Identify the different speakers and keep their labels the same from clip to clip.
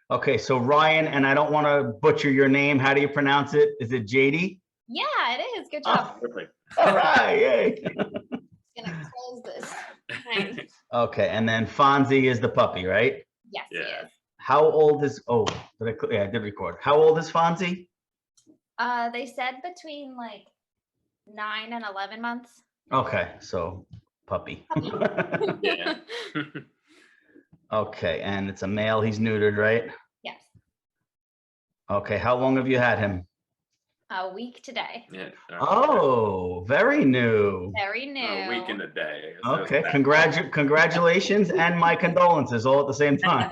Speaker 1: Okay, so Ryan, and I don't want to butcher your name. How do you pronounce it? Is it JD?
Speaker 2: Yeah, it is. Good job.
Speaker 3: Perfect.
Speaker 1: All right, yay.
Speaker 2: Gonna close this. Fine.
Speaker 1: Okay, and then Fonzie is the puppy, right?
Speaker 2: Yes, he
Speaker 3: Yeah.
Speaker 2: is.
Speaker 1: How old is? Oh, yeah, I did record. How old is Fonzie?
Speaker 2: They said between like 9 and 11 months.
Speaker 1: Okay, so puppy.
Speaker 3: Yeah.
Speaker 1: Okay, and it's a male. He's neutered, right?
Speaker 2: Yes.
Speaker 1: Okay, how long have you had him?
Speaker 2: A week today.
Speaker 3: Yeah.
Speaker 1: Oh, very new.
Speaker 2: Very new.
Speaker 3: A week and a day.
Speaker 1: Okay, congratulations and my condolences all at the same time.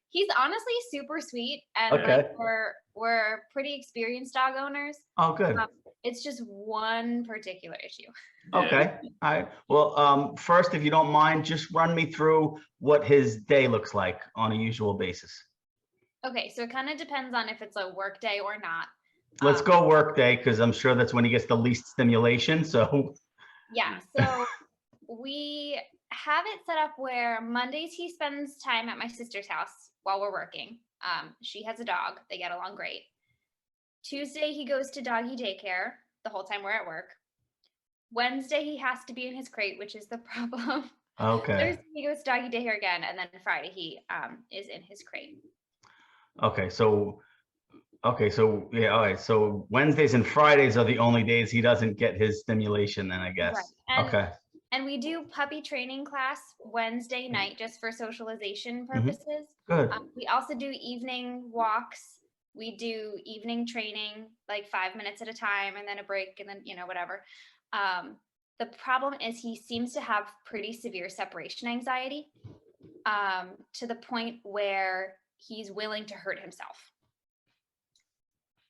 Speaker 2: He's honestly super sweet, and
Speaker 1: Okay.
Speaker 2: like we're pretty experienced dog owners.
Speaker 1: Oh, good.
Speaker 2: It's just one particular issue.
Speaker 1: Okay. All right. Well, first, if you don't mind, just run me through what his day looks like on a usual basis.
Speaker 2: Okay, so it kind of depends on if it's a work day or not.
Speaker 1: Let's go work day, because I'm sure that's when he gets the least stimulation. So
Speaker 2: yeah, so we have it set up where Mondays he spends time at my sister's house while we're working. She has a dog. They get along great. Tuesday he goes to doggy daycare the whole time we're at work. Wednesday he has to be in his crate, which is the problem.
Speaker 1: okay.
Speaker 2: Thursday he goes to doggy daycare again, and then Friday he is in his crate.
Speaker 1: Okay, so yeah, all right. So Wednesdays and Fridays are the only days he doesn't get his stimulation, then I guess.
Speaker 2: Right.
Speaker 1: Okay.
Speaker 2: And we do puppy training class Wednesday night just for socialization purposes.
Speaker 1: Good.
Speaker 2: We also do evening walks. We do evening training, like 5 minutes at a time, and then a break, and then whatever. The problem is he seems to have pretty severe separation anxiety, to the point where he's willing to hurt himself.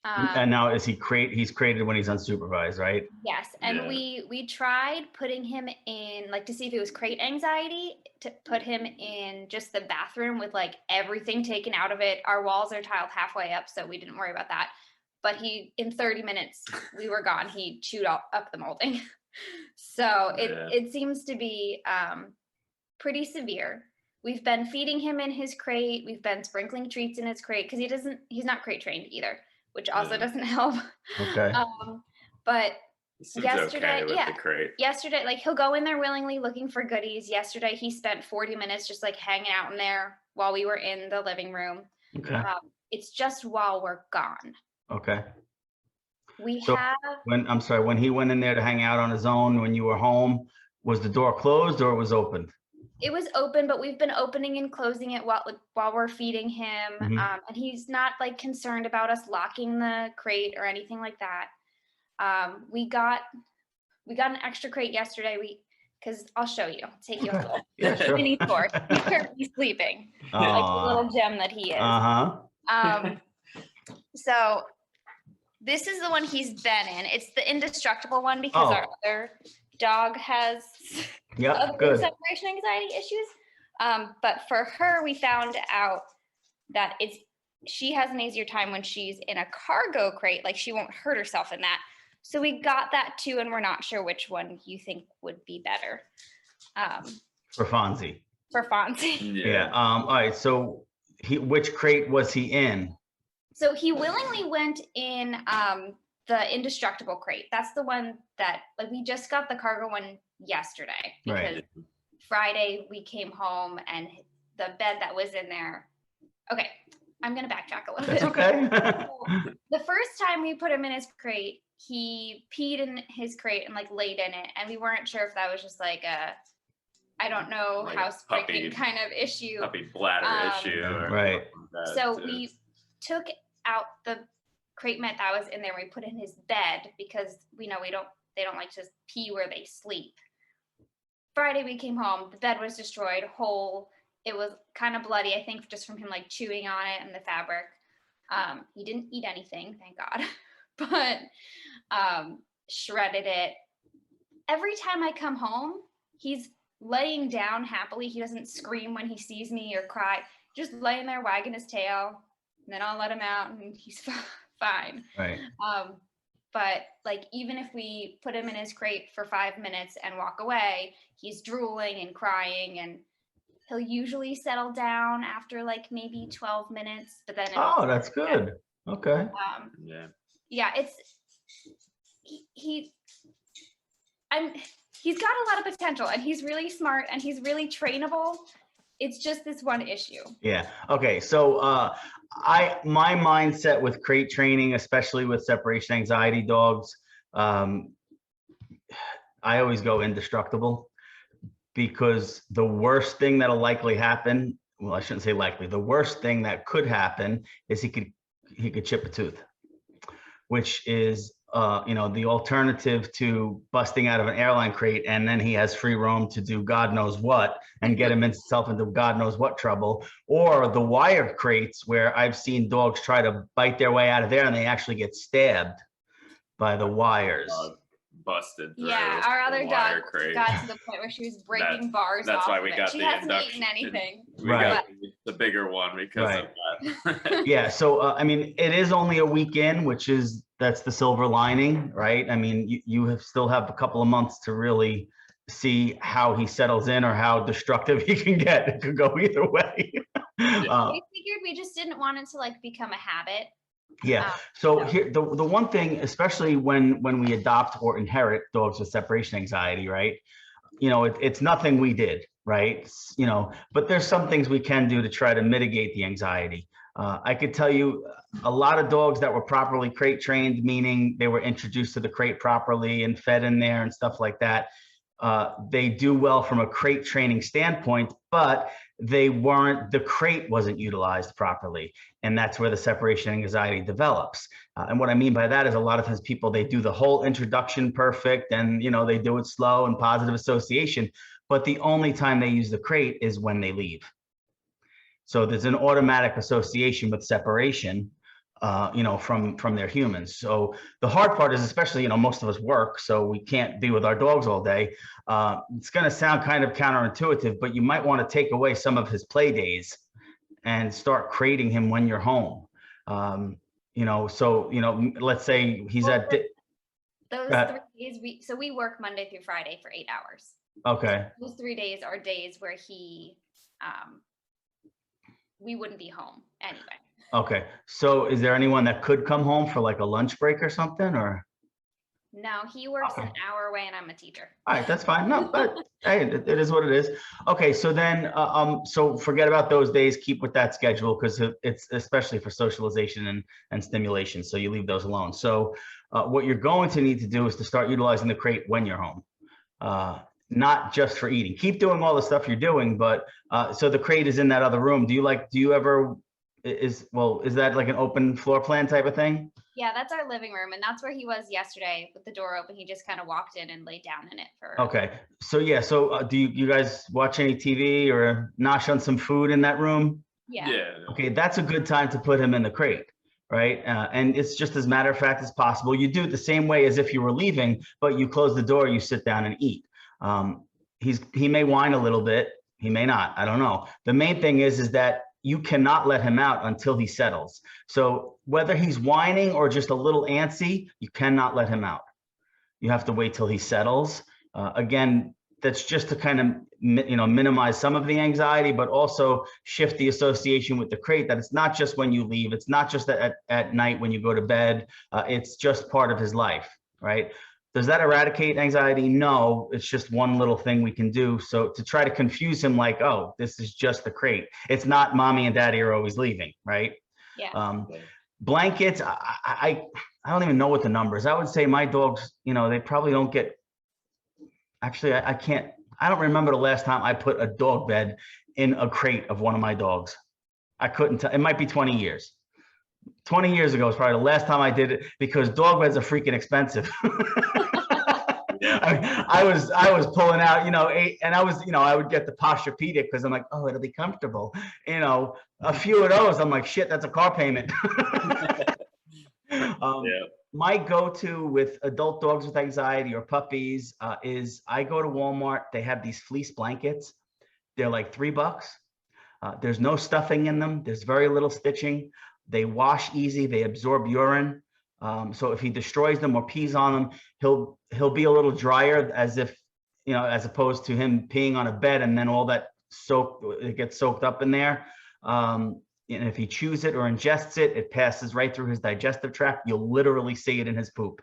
Speaker 1: And now he's created when he's unsupervised, right?
Speaker 2: Yes, and
Speaker 3: Yeah.
Speaker 2: we tried putting him in, like, to see if it was crate anxiety, to put him in just the bathroom with like everything taken out of it. Our walls are tiled halfway up, so we didn't worry about that. But in 30 minutes, we were gone. He chewed up the molding. So it seems to be pretty severe. We've been feeding him in his crate. We've been sprinkling treats in his crate because he's not crate trained either, which also doesn't help.
Speaker 1: Okay.
Speaker 2: But
Speaker 3: Seems
Speaker 2: yesterday,
Speaker 3: okay with the crate.
Speaker 2: yesterday, like, he'll go in there willingly looking for goodies. Yesterday, he spent 40 minutes just like hanging out in there while we were in the living room.
Speaker 1: Okay.
Speaker 2: It's just while we're gone.
Speaker 1: Okay.
Speaker 2: When
Speaker 1: he went in there to hang out on his own when you were home, was the door closed or it was opened?
Speaker 2: It was open, but we've been opening and closing it while we're feeding him.
Speaker 1: Mm-hmm.
Speaker 2: And he's not like concerned about us locking the crate or anything like that. We got an extra crate yesterday. Because I'll show you. I'll take you a
Speaker 1: Yeah, sure.
Speaker 2: mini tour. He's currently sleeping, like the little gem that he is. So this is the one he's been in. It's the indestructible one because our other dog has
Speaker 1: good.
Speaker 2: separation anxiety issues. But for her, we found out that she has an easier time when she's in a cargo crate. Like, she won't hurt herself in that. So we got that too, and we're not sure which one you think would be better.
Speaker 1: For Fonzie.
Speaker 3: Yeah.
Speaker 1: All right. So which crate was he in?
Speaker 2: So he willingly went in the indestructible crate. That's the one that, like, we just got the cargo one yesterday because Friday we came home and the bed that was in there. Okay, I'm gonna backtrack a little bit.
Speaker 1: That's okay.
Speaker 2: So, the first time we put him in his crate, he peed in his crate and like laid in it, and we weren't sure if that was just like I don't know,
Speaker 3: like
Speaker 2: housebreaking kind of issue.
Speaker 3: Puppy bladder issue.
Speaker 1: Right.
Speaker 2: So we took out the crate mat that was in there. We put in his bed because we know they don't like to pee where they sleep. Friday we came home, the bed was destroyed whole. It was kind of bloody, I think, just from him like chewing on it and the fabric. He didn't eat anything, thank God, but shredded it. Every time I come home, he's laying down happily. He doesn't scream when he sees me or cry, just laying there wagging his tail, and then I'll let him out and he's fine.
Speaker 1: Right.
Speaker 2: But like, even if we put him in his crate for 5 minutes and walk away, he's drooling and crying, and He'll usually settle down after like maybe 12 minutes, but then
Speaker 1: Oh, that's good. Okay.
Speaker 2: Yeah, he's got a lot of potential, and he's really smart, and he's really trainable. It's just this one issue.
Speaker 1: Yeah. Okay. So my mindset with crate training, especially with separation anxiety dogs, I always go indestructible, because the worst thing that'll likely happen, well, I shouldn't say likely, the worst thing that could happen is he could chip a tooth, which is the alternative to busting out of an airline crate, and then he has free roam to do God knows what and get himself into God knows what trouble. Or the wire crates, where I've seen dogs try to bite their way out of there and they actually get stabbed by the wires.
Speaker 3: Busted through.
Speaker 2: Yeah, our other dog
Speaker 3: crate.
Speaker 2: got to the point where she was breaking bars
Speaker 3: That's
Speaker 2: off
Speaker 3: why we
Speaker 2: of it.
Speaker 3: got
Speaker 2: She
Speaker 3: the
Speaker 2: hasn't
Speaker 3: induction.
Speaker 2: eaten anything.
Speaker 3: We got the bigger one because of that.
Speaker 1: Yeah, so I mean, it is only a week in, that's the silver lining, right? I mean, you still have a couple of months to really see how he settles in or how destructive he can get. It could go either way.
Speaker 2: We figured we just didn't want it to like become a habit.
Speaker 1: Yeah. So here, the one thing, especially when we adopt or inherit dogs with separation anxiety, right? It's nothing we did, right? But there's some things we can do to try to mitigate the anxiety. I could tell you a lot of dogs that were properly crate trained, meaning they were introduced to the crate properly and fed in there and stuff like that. They do well from a crate training standpoint, but the crate wasn't utilized properly. And that's where the separation anxiety develops. And what I mean by that is a lot of times they do the whole introduction perfect, and, they do it slow and positive association, but the only time they use the crate is when they leave. So there's an automatic association with separation, from their humans. So the hard part is, especially, most of us work, so we can't be with our dogs all day. It's going to sound kind of counterintuitive, but you might want to take away some of his play days and start crating him when you're home. Let's say he's at
Speaker 2: those 3 days. We work Monday through Friday for 8 hours.
Speaker 1: Okay.
Speaker 2: So those 3 days are days where we wouldn't be home anyway.
Speaker 1: Okay. So is there anyone that could come home for like a lunch break or something, or?
Speaker 2: No, he works an hour away and I'm a teacher.
Speaker 1: All right, that's fine. No, but hey, it is what it is. Okay, so then, so forget about those days. Keep with that schedule, because it's especially for socialization and stimulation. So you leave those alone. So what you're going to need to do is to start utilizing the crate when you're home, not just for eating. Keep doing all the stuff you're doing, but so the crate is in that other room. Is that like an open floor plan type of thing?
Speaker 2: Yeah, that's our living room, and that's where he was yesterday with the door open. He just kind of walked in and laid down in it for.
Speaker 1: Okay, so yeah, do you guys watch any TV or nosh on some food in that room?
Speaker 2: Yeah.
Speaker 1: Okay, that's a good time to put him in the crate, right? And it's just as matter of fact as possible. You do it the same way as if you were leaving, but you close the door, you sit down and eat. He may whine a little bit, he may not. I don't know. The main thing is that you cannot let him out until he settles. So whether he's whining or just a little antsy, you cannot let him out. You have to wait till he settles. Again, that's just to kind of minimize some of the anxiety, but also shift the association with the crate, that it's not just when you leave, it's not just at night when you go to bed, it's just part of his life, right? Does that eradicate anxiety? No, it's just one little thing we can do. So to try to confuse him like, oh, this is just the crate. It's not mommy and daddy are always leaving, right?
Speaker 2: Yeah.
Speaker 1: Blankets, I don't even know what the number is. I would say my dogs, they probably don't get, actually, I don't remember the last time I put a dog bed in a crate of one of my dogs. I couldn't tell. It might be 20 years. 20 years ago was probably the last time I did it, because dog beds are freaking expensive. I was pulling out, and I would get the Posturepedic because I'm like, oh, it'll be comfortable. A few of those, I'm like, shit, that's a car payment. My go-to with adult dogs with anxiety or puppies is I go to Walmart. They have these fleece blankets. They're like $3. There's no stuffing in them. There's very little stitching. They wash easy. They absorb urine. So if he destroys them or pees on them, he'll be a little drier, as if, as opposed to him peeing on a bed and then all that gets soaked up in there. And if he chews it or ingests it, it passes right through his digestive tract. You'll literally see it in his poop,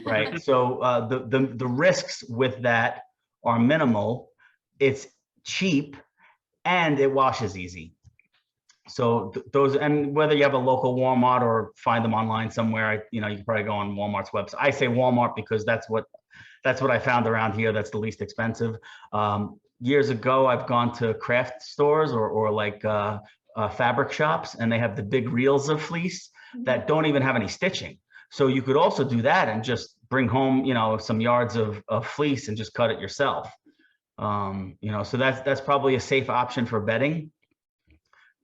Speaker 1: right? So the risks with that are minimal. It's cheap and it washes easy. So those, and whether you have a local Walmart or find them online somewhere, you can probably go on Walmart's website. I say Walmart because that's what I found around here. That's the least expensive. Years ago, I've gone to craft stores or like fabric shops, and they have the big reels of fleece that don't even have any stitching. So you could also do that and just bring home, some yards of fleece and just cut it yourself. So that's probably a safe option for bedding.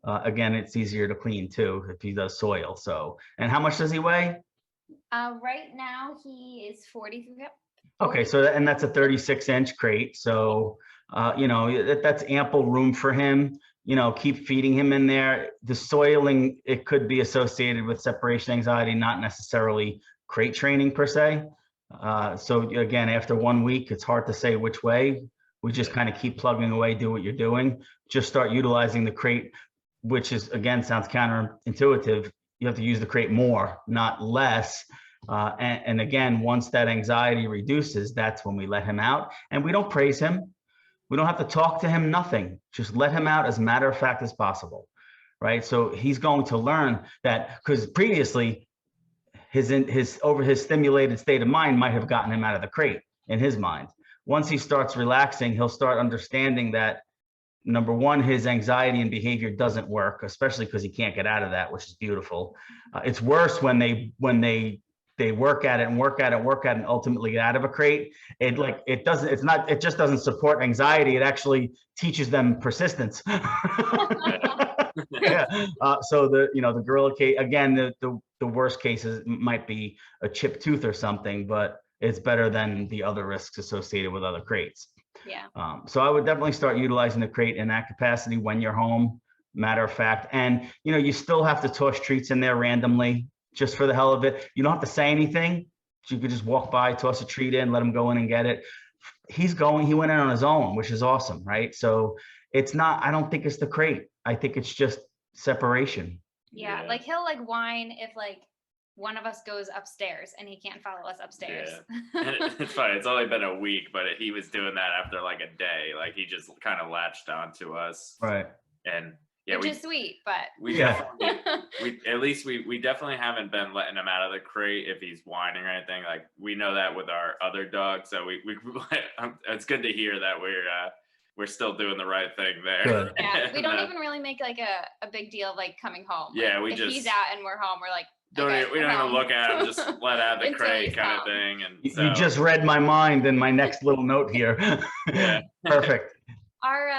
Speaker 1: Again, it's easier to clean too if he does soil. So, and how much does he weigh?
Speaker 2: Right now he is 40.
Speaker 1: Okay, so and that's a 36-inch crate. So, that's ample room for him. Keep feeding him in there. The soiling, it could be associated with separation anxiety, not necessarily crate training per se. So again, after 1 week, it's hard to say which way. We just kind of keep plugging away, do what you're doing. Just start utilizing the crate, which is, again, sounds counterintuitive. You have to use the crate more, not less. And again, once that anxiety reduces, that's when we let him out. And we don't praise him. We don't have to talk to him, nothing. Just let him out as matter of fact as possible, right? So he's going to learn that, because previously his overstimulated state of mind might have gotten him out of the crate in his mind. Once he starts relaxing, he'll start understanding that, number one, his anxiety and behavior doesn't work, especially because he can't get out of that, which is beautiful. It's worse when they work at it and ultimately get out of a crate. It just doesn't support anxiety. It actually teaches them persistence. Yeah. So the gorilla case, again, the worst cases might be a chipped tooth or something, but it's better than the other risks associated with other crates.
Speaker 2: Yeah.
Speaker 1: So I would definitely start utilizing the crate in that capacity when you're home, matter of fact. And, you still have to toss treats in there randomly just for the hell of it. You don't have to say anything. You could just walk by, toss a treat in, let him go in and get it. He went in on his own, which is awesome, right? So I don't think it's the crate. I think it's just separation.
Speaker 2: Yeah. Like he'll whine if one of us goes upstairs and he can't follow us upstairs.
Speaker 3: Yeah. It's funny. It's only been a week, but he was doing that after a day. He just kind of latched onto us.
Speaker 1: Right.
Speaker 3: And
Speaker 2: which is sweet, but
Speaker 3: we definitely haven't been letting him out of the crate if he's whining or anything. We know that with our other dogs. So it's good to hear that we're still doing the right thing there.
Speaker 1: Good.
Speaker 2: Yeah. We don't even really make a big deal of coming home.
Speaker 3: Yeah.
Speaker 2: If he's out and we're home, we're
Speaker 3: we don't even look at him, just let out the crate kind of thing. And so,
Speaker 1: you just read my mind in my next little note here.
Speaker 3: Yeah.
Speaker 1: Perfect.
Speaker 2: Our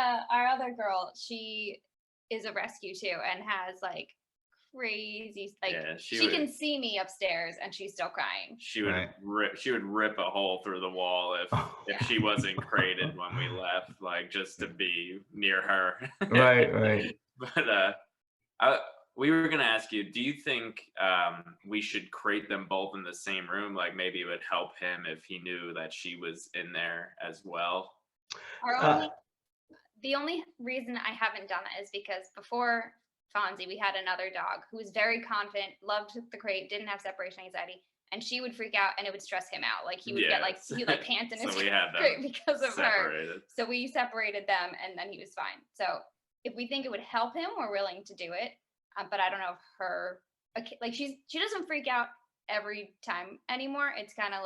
Speaker 2: other girl, she is a rescue too and has crazy she can see me upstairs and she's still crying.
Speaker 3: She would rip a hole through the wall if she wasn't crated when we left, just to be near her.
Speaker 1: Right.
Speaker 3: But we were going to ask you, do you think we should crate them both in the same room? Maybe it would help him if he knew that she was in there as well.
Speaker 2: The only reason I haven't done it is because before Fonzie, we had another dog who was very confident, loved the crate, didn't have separation anxiety, and she would freak out and it would stress him out. He would get he would pant in his crate because of
Speaker 3: separated.
Speaker 2: her. So we separated them and then he was fine. So if we think it would help him, we're willing to do it. But I don't know if her, she doesn't freak out every time anymore. It's kind of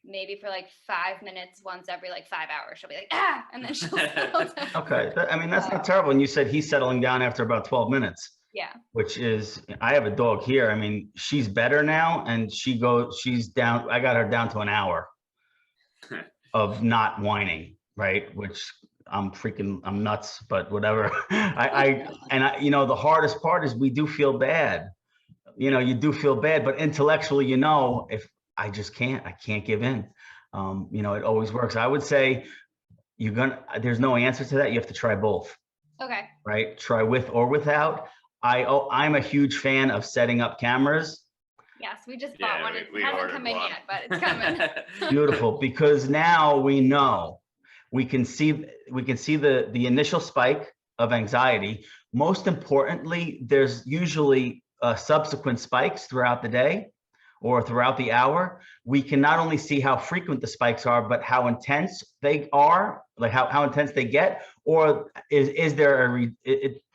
Speaker 2: maybe for 5 minutes once every 5 hours, she'll be and then she'll settle down. Okay.
Speaker 1: That's not terrible. And you said he's settling down after about 12 minutes.
Speaker 2: Yeah.
Speaker 1: Which is, I have a dog here. She's better now and she's down. I got her down to an hour of not whining, right? Which I'm nuts, but whatever. The hardest part is we do feel bad. You do feel bad, but intellectually, if I can't give in. It always works. I would say there's no answer to that. You have to try both.
Speaker 2: Okay.
Speaker 1: Right? Try with or without. I'm a huge fan of setting up cameras.
Speaker 2: Yes, we just bought one. It hasn't come in yet, but it's coming.
Speaker 1: Beautiful, because now we know we can see the initial spike of anxiety. Most importantly, there's usually subsequent spikes throughout the day or throughout the hour. We can not only see how frequent the spikes are, but how intense they are, like how intense they get, or is there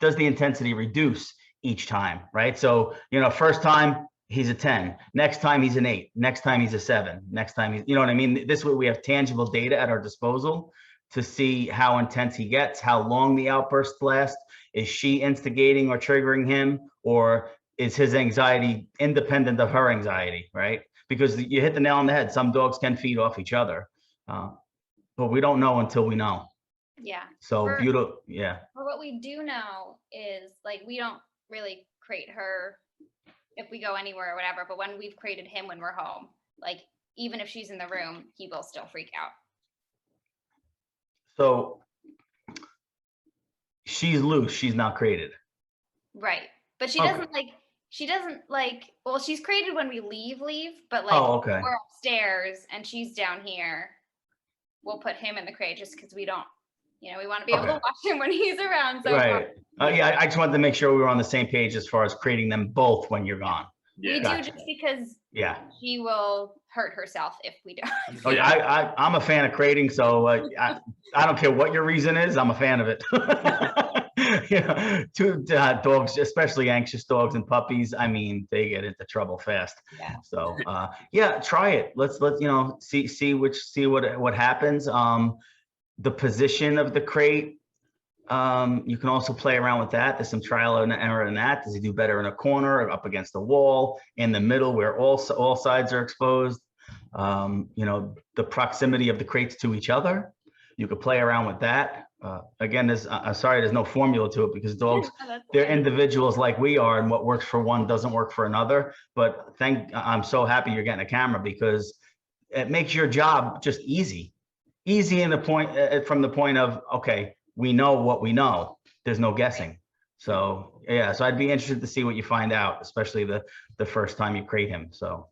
Speaker 1: does the intensity reduce each time, right? So, first time he's a 10, next time he's an 8, next time he's a 7, next time he's, you know what I mean? This way we have tangible data at our disposal to see how intense he gets, how long the outbursts last. Is she instigating or triggering him, or is his anxiety independent of her anxiety, right? Because you hit the nail on the head. Some dogs can feed off each other, but we don't know until we know.
Speaker 2: Yeah.
Speaker 1: So beautiful. Yeah.
Speaker 2: For what we do know is, like, we don't really crate her if we go anywhere or whatever, but when we've crated him when we're home, like, even if she's in the room, he will still freak out.
Speaker 1: So she's loose. She's not crated.
Speaker 2: Right. But she doesn't like, well, she's crated when we leave, but like,
Speaker 1: okay.
Speaker 2: we're upstairs and she's down here, we'll put him in the crate just because we don't, we want to be able to watch him when he's around. So
Speaker 1: right. Yeah, I just wanted to make sure we were on the same page as far as creating them both when you're gone.
Speaker 2: We do, just because she will hurt herself if we don't.
Speaker 1: Oh, yeah, I'm a fan of crating, so I don't care what your reason is. I'm a fan of it. Two dogs, especially anxious dogs and puppies, I mean, they get into trouble fast.
Speaker 2: Yeah.
Speaker 1: So try it. Let's see what happens. The position of the crate. You can also play around with that. There's some trial and error in that. Does he do better in a corner or up against the wall, in the middle where all sides are exposed? The proximity of the crates to each other. You could play around with that. Again, I'm sorry, there's no formula to it because dogs, they're individuals like we are, and what works for one doesn't work for another. But I'm so happy you're getting a camera because it makes your job just easy in the point from the point of, okay, we know what we know. There's no guessing. So so I'd be interested to see what you find out, especially the first time you crate him. So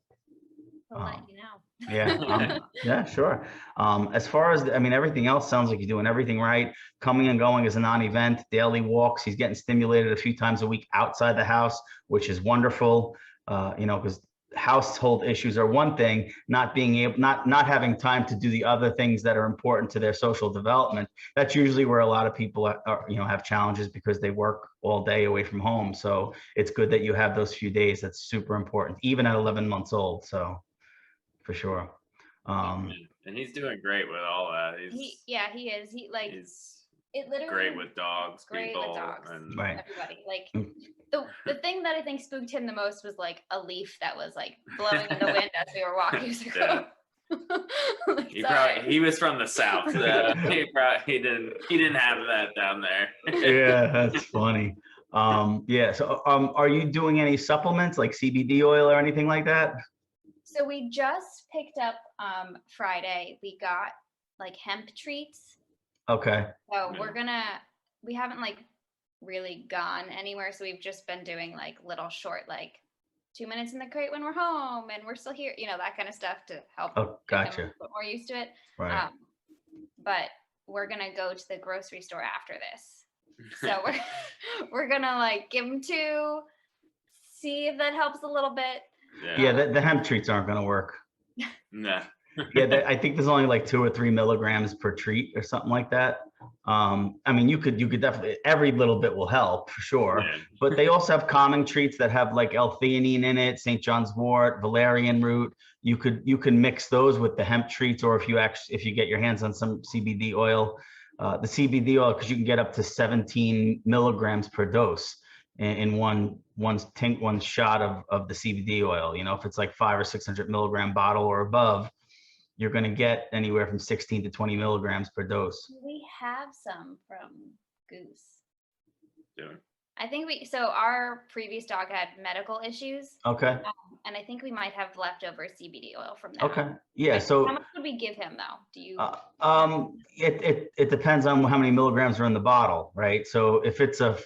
Speaker 2: I'll let you know.
Speaker 1: Yeah, sure. As far as everything else sounds like you're doing everything right. Coming and going is a non-event. Daily walks. He's getting stimulated a few times a week outside the house, which is wonderful. Because household issues are one thing, not having time to do the other things that are important to their social development. That's usually where a lot of people have challenges because they work all day away from home. So it's good that you have those few days. That's super important, even at 11 months old. So for sure.
Speaker 3: And he's doing great with all that.
Speaker 2: He is. He's literally
Speaker 3: great with dogs, people, and
Speaker 2: everybody. Like the thing that I think spooked him the most was like a leaf that was like blowing in the wind as we were walking.
Speaker 3: He was from the south. He didn't have that down there.
Speaker 1: Yeah, that's funny. So are you doing any supplements like CBD oil or anything like that?
Speaker 2: So we just picked up Friday. We got like hemp treats.
Speaker 1: Okay.
Speaker 2: So we haven't like really gone anywhere. So we've just been doing like little short, like 2 minutes in the crate when we're home and we're still here, that kind of stuff to help.
Speaker 1: Oh, gotcha.
Speaker 2: Get more used to it.
Speaker 1: Right.
Speaker 2: But we're going to go to the grocery store after this. So we're going to like give them 2, see if that helps a little bit.
Speaker 1: Yeah, the hemp treats aren't going to work.
Speaker 3: Nah.
Speaker 1: I think there's only like 2 or 3 milligrams per treat or something like that. You could definitely, every little bit will help for sure. Yeah. But they also have calming treats that have like L-theanine in it, St. John's wort, valerian root. You can mix those with the hemp treats, or if you get your hands on some CBD oil, the CBD oil, because you can get up to 17 milligrams per dose in one shot of the CBD oil. If it's like 500 or 600 milligram bottle or above, you're going to get anywhere from 16 to 20 milligrams per dose.
Speaker 2: We have some from Goose.
Speaker 3: Yeah.
Speaker 2: I think our previous dog had medical issues.
Speaker 1: Okay.
Speaker 2: And I think we might have leftover CBD oil from that.
Speaker 1: Okay. Yeah. So
Speaker 2: how much would we give him though? Do you?
Speaker 1: It depends on how many milligrams are in the bottle, right? So if it's a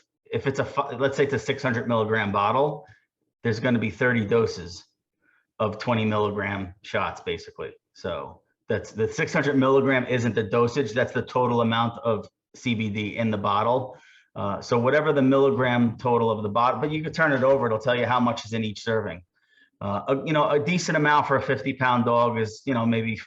Speaker 1: let's say it's a 600 milligram bottle, there's going to be 30 doses of 20 milligram shots basically. So That's the 600 milligram isn't the dosage. That's the total amount of CBD in the bottle. So whatever the milligram total of the bottle, but you could turn it over. It'll tell you how much is in each serving. A decent amount for a 50-pound dog is, maybe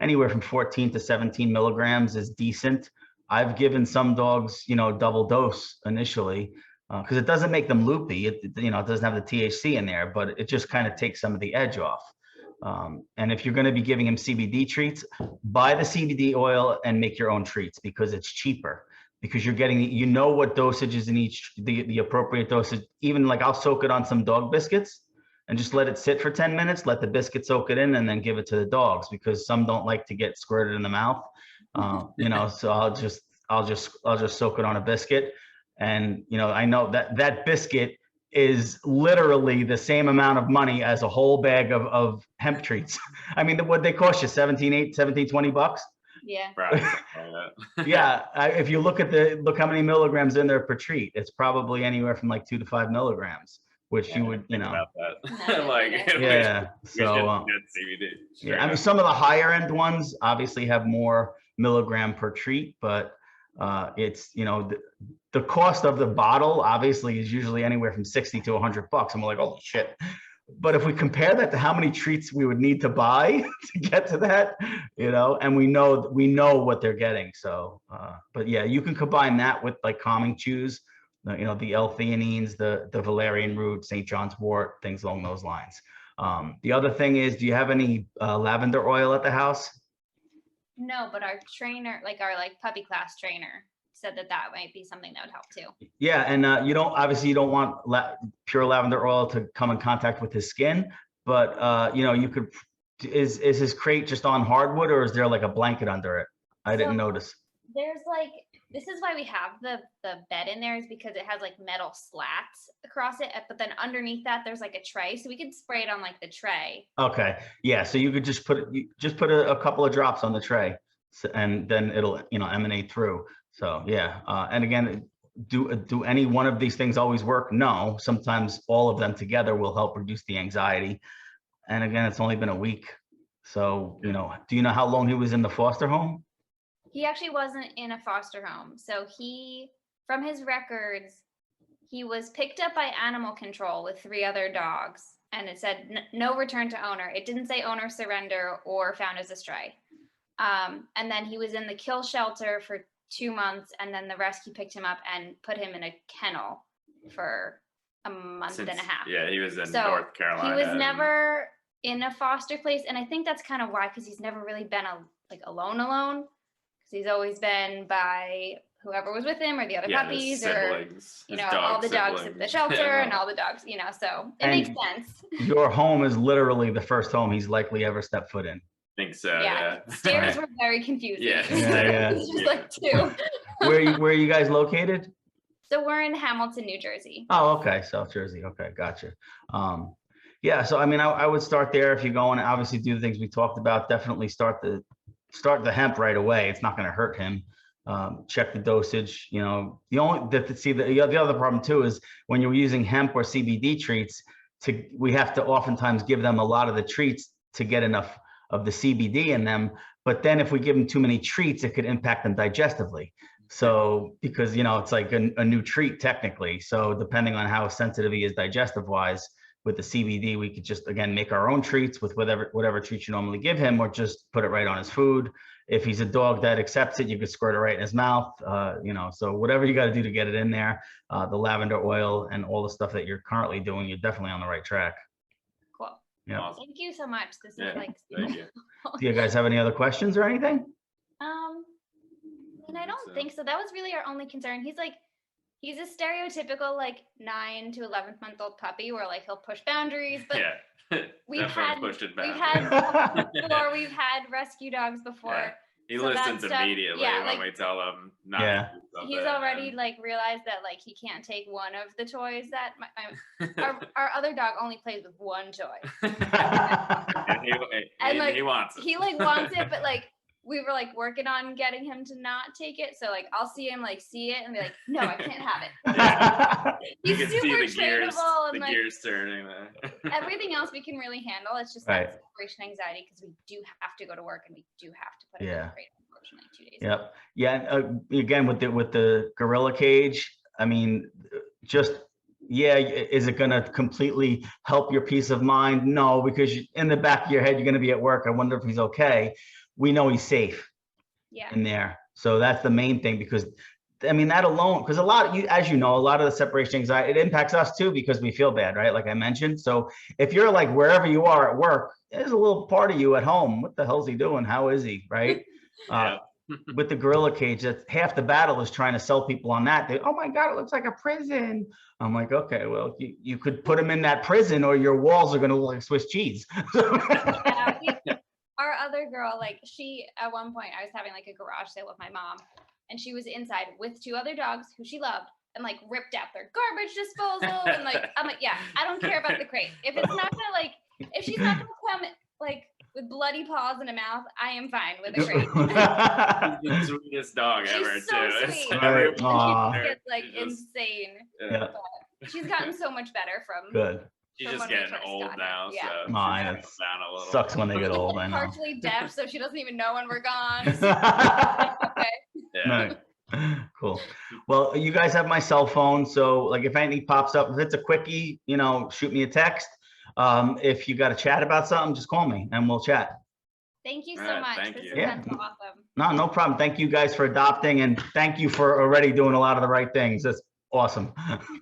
Speaker 1: anywhere from 14 to 17 milligrams is decent. I've given some dogs, double dose initially because it doesn't make them loopy. It doesn't have the THC in there, but it just kind of takes some of the edge off. And if you're going to be giving him CBD treats, buy the CBD oil and make your own treats because it's cheaper. Because you're getting, what dosage is in each, the appropriate dosage. Even like I'll soak it on some dog biscuits and just let it sit for 10 minutes, let the biscuit soak it in and then give it to the dogs because some don't like to get squirted in the mouth. So I'll just soak it on a biscuit. And, I know that biscuit is literally the same amount of money as a whole bag of hemp treats. I mean, what they cost you, 20 bucks?
Speaker 2: Yeah.
Speaker 1: Yeah. If you look how many milligrams in there per treat, it's probably anywhere from like 2 to 5 milligrams, which you would,
Speaker 3: about that.
Speaker 2: No,
Speaker 3: like,
Speaker 1: yeah.
Speaker 3: So CBD.
Speaker 1: Yeah. I mean, some of the higher end ones obviously have more milligram per treat, but it's, the cost of the bottle obviously is usually anywhere from 60 to 100 bucks. I'm like, oh shit. But if we compare that to how many treats we would need to buy to get to that, and we know what they're getting. So, but yeah, you can combine that with like calming chews, the L-theanines, the valerian root, St. John's wort, things along those lines. The other thing is, do you have any lavender oil at the house?
Speaker 2: No, but our trainer, our puppy class trainer, said that might be something that would help too.
Speaker 1: Yeah, and you don't want pure lavender oil to come in contact with his skin, but you could. Is his crate just on hardwood, or is there like a blanket under it? I didn't notice.
Speaker 2: There's this is why we have the bed in there, is because it has like metal slats across it, but then underneath that there's like a tray, so we could spray it on like the tray.
Speaker 1: Okay, yeah, so you could just put a couple of drops on the tray, and then it'll emanate through. So yeah, and again, do any one of these things always work? No, sometimes all of them together will help reduce the anxiety. And again, it's only been a week, so do you know how long he was in the foster home?
Speaker 2: He actually wasn't in a foster home. So from his records, he was picked up by animal control with 3 other dogs, and it said no return to owner. It didn't say owner surrender or found as a stray. And then he was in the kill shelter for 2 months, and then the rescue picked him up and put him in a kennel for a month and a half.
Speaker 3: Yeah, he was in North Carolina.
Speaker 2: He was never in a foster place, and I think that's kind of why, because he's never really been alone, because he's always been by whoever was with him or the other puppies, or all the dogs at the shelter and all the dogs, so it makes sense.
Speaker 1: Your home is literally the first home he's likely ever stepped foot in.
Speaker 3: Think so.
Speaker 2: Yeah. Stairs were very confusing.
Speaker 3: Yeah.
Speaker 2: It's just like 2.
Speaker 1: Where are you guys located?
Speaker 2: So we're in Hamilton, New Jersey.
Speaker 1: Oh, okay, South Jersey. Okay, gotcha. Yeah, so I mean, I would start there if you're going to obviously do the things we talked about. Definitely start the hemp right away. It's not going to hurt him. Check the dosage. The other problem too is when you're using hemp or CBD treats, we have to oftentimes give them a lot of the treats to get enough of the CBD in them. But then if we give them too many treats, it could impact them digestively. So because, it's like a new treat technically. So depending on how sensitive he is digestive wise with the CBD, we could just, again, make our own treats with whatever treats you normally give him, or just put it right on his food. If he's a dog that accepts it, you could squirt it right in his mouth, so whatever you got to do to get it in there, the lavender oil and all the stuff that you're currently doing, you're definitely on the right track.
Speaker 2: Cool.
Speaker 1: Yeah.
Speaker 2: Awesome. Thank you so much. This is
Speaker 3: thank you.
Speaker 1: Do you guys have any other questions or anything?
Speaker 2: And I don't think so. That was really our only concern. He's a stereotypical 9 to 11-month-old puppy where he'll push boundaries, but we've had rescue dogs before.
Speaker 3: Yeah. He listens immediately when we tell him not to do something.
Speaker 2: He's already realized that he can't take one of the toys that our other dog only plays with one toy.
Speaker 3: and he wants it.
Speaker 2: He wants it, but we were like working on getting him to not take it. So like I'll see him like see it and be like, no, I can't have it.
Speaker 3: You
Speaker 2: He's
Speaker 3: can see
Speaker 2: super
Speaker 3: the gears,
Speaker 2: trainable and
Speaker 3: the
Speaker 2: like
Speaker 3: gears turning there.
Speaker 2: everything else we can really handle. It's just
Speaker 1: Right.
Speaker 2: that separation anxiety because we do have to go to work and we do have to put him in
Speaker 1: Yeah.
Speaker 2: the crate, unfortunately, 2 days.
Speaker 1: Yep. Yeah. And, again, with the gorilla cage, I mean, just, yeah, is it going to completely help your peace of mind? No, because in the back of your head, you're going to be at work. I wonder if he's okay. We know he's safe
Speaker 2: Yeah.
Speaker 1: in there. So that's the main thing, because I mean, that alone, because a lot, as you know, a lot of the separation anxiety, it impacts us too, because we feel bad, right? Like I mentioned. So if you're like wherever you are at work, there's a little part of you at home. What the hell's he doing? How is he? Right.
Speaker 3: Yeah.
Speaker 1: With the gorilla cage, that's half the battle is trying to sell people on that. Oh my God, it looks like a prison. I'm like, okay, well, you could put him in that prison or your walls are going to look like Swiss cheese.
Speaker 2: Yeah, our other girl, like she, at one point I was having like a garage sale with my mom and she was inside with 2 other dogs who she loved and like ripped out their garbage disposal. And like, I'm like, yeah, I don't care about the crate. If it's not gonna like, if she's not gonna come like with bloody paws and a mouth, I am fine with a crate.
Speaker 3: She's the sweetest dog
Speaker 2: She's
Speaker 3: ever
Speaker 2: so
Speaker 3: too.
Speaker 2: sweet.
Speaker 3: It's
Speaker 1: Right.
Speaker 3: everyone
Speaker 1: Aw.
Speaker 2: She gets like
Speaker 3: She just-
Speaker 2: insane.
Speaker 1: Yeah.
Speaker 2: But she's gotten so much better from
Speaker 1: Good.
Speaker 3: She's
Speaker 2: from
Speaker 3: just
Speaker 2: when we
Speaker 3: getting
Speaker 2: first
Speaker 3: old
Speaker 2: got her.
Speaker 3: now,
Speaker 2: Yeah.
Speaker 3: so she's
Speaker 1: Aw,
Speaker 3: settling
Speaker 1: it's-
Speaker 3: down a little.
Speaker 1: Sucks when they get old, I know.
Speaker 2: partially deaf, so she doesn't even know when we're gone. So okay.
Speaker 3: Yeah.
Speaker 1: Right. Cool. Well, you guys have my cell phone, so like if anything pops up, if it's a quickie, shoot me a text. If you got to chat about something, just call me and we'll chat.
Speaker 2: Thank you so
Speaker 3: Alright,
Speaker 2: much.
Speaker 3: thank
Speaker 2: This
Speaker 3: you.
Speaker 2: has been so awesome.
Speaker 1: No problem. Thank you guys for adopting, and thank you for already doing a lot of the right things. That's awesome.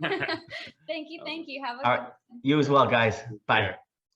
Speaker 2: Thank you. Have a
Speaker 1: All
Speaker 2: good
Speaker 1: right. You as well, guys. Bye.
Speaker 3: Sure.